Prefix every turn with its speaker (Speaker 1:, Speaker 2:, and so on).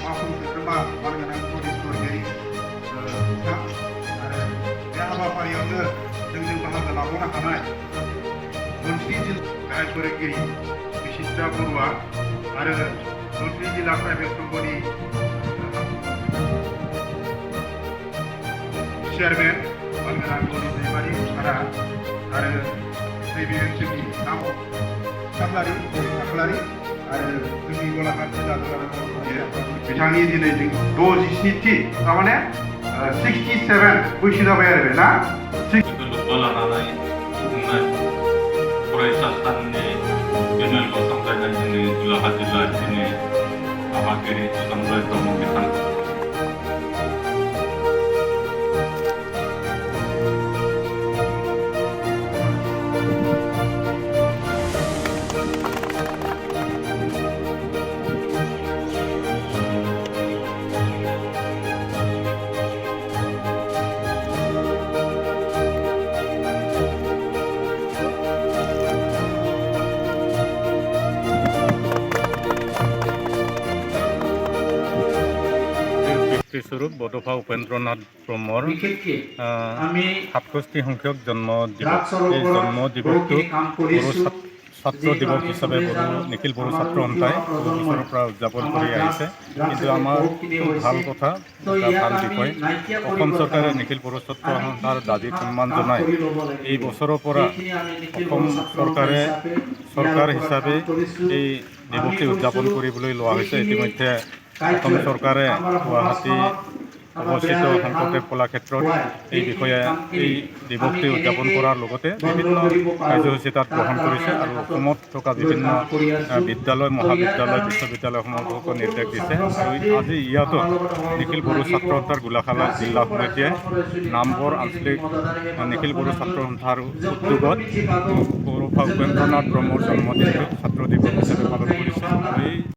Speaker 1: मावफुं सोद्रोमा मानगोनां पुलिस महरगिरि बिथां आरो बे हाबाफारियावनो जोंजों बाहागो लाबावनो हानाय धोनस्रि जिल्ला गाहाय फोरोंगिरि बिचित्रा बरुवा आरो धोनस्रि जिल्ला प्राइभेट संघनि चेयारमेन मानगोनां गणेश दैमारि सारा आरो नैबे ओनसोलनि नाम सामलारि आखलारि आरो जोंनि गलाघाट जिल्ला बिथांनि दिनै जों 67थि थारमाने 67 बैसो जाबाय आरो ना
Speaker 2: लोब्बा लानानै खुंनाय फरायसा साननि मेलखौ सामलायनाय जोंनि गलाघाट जिल्लानि आफादगिरि सुदामराय ब्रह्म बिथां ব্যক্তিস্বৰূপ বডফা উপেন্দ্ৰনাথ ব্ৰহ্মৰ 67 সংখ্যক জন্ম দিৱস এই জন্ম দিৱসটো ছাত্ৰ দিৱস হিচাপে নিখিল বড়ো ছাত্ৰ সন্থাই বহু বছৰৰ পৰা উদযাপন কৰি আহিছে। কিন্তু আমাৰ খুব ভাল কথা, এটা ভাল বিষয়, অসম চৰকাৰে নিখিল বড়ো ছাত্ৰ সন্থাৰ দাবীত সন্মান জনাই এই বছৰৰ পৰা অসম চৰকাৰে চৰকাৰ হিচাপে এই দিৱসটি উদযাপন কৰিবলৈ লোৱা হৈছে। ইতিমধ্যে অসম চৰকাৰে গুৱাহাটী অৱস্থিত শংকৰদেৱ কলাক্ষেত্ৰত এই বিষয়ে এই দিৱসটি উদযাপন কৰাৰ লগতে বিভিন্ন কাৰ্যসূচী তাত গ্ৰহণ কৰিছে আৰু অসমত থকা বিভিন্ন বিদ্যালয়, মহাবিদ্যালয়, বিশ্ববিদ্যালয়সমূহকো নিৰ্দেশ দিছে। আৰু আজি ইয়াতো নিখিল বড়ো ছাত্ৰ সন্থাৰ গোলাঘাট জিলা সমিতিয়ে নামবৰ আঞ্চলিক নিখিল বড়ো ছাত্ৰ সন্থাৰ উদ্যোগত বড়োফা উপেন্দ্ৰনাথ ব্ৰহ্মৰ জন্মদিনটো ছাত্ৰ দিৱস হিচাপে পালন কৰিছে।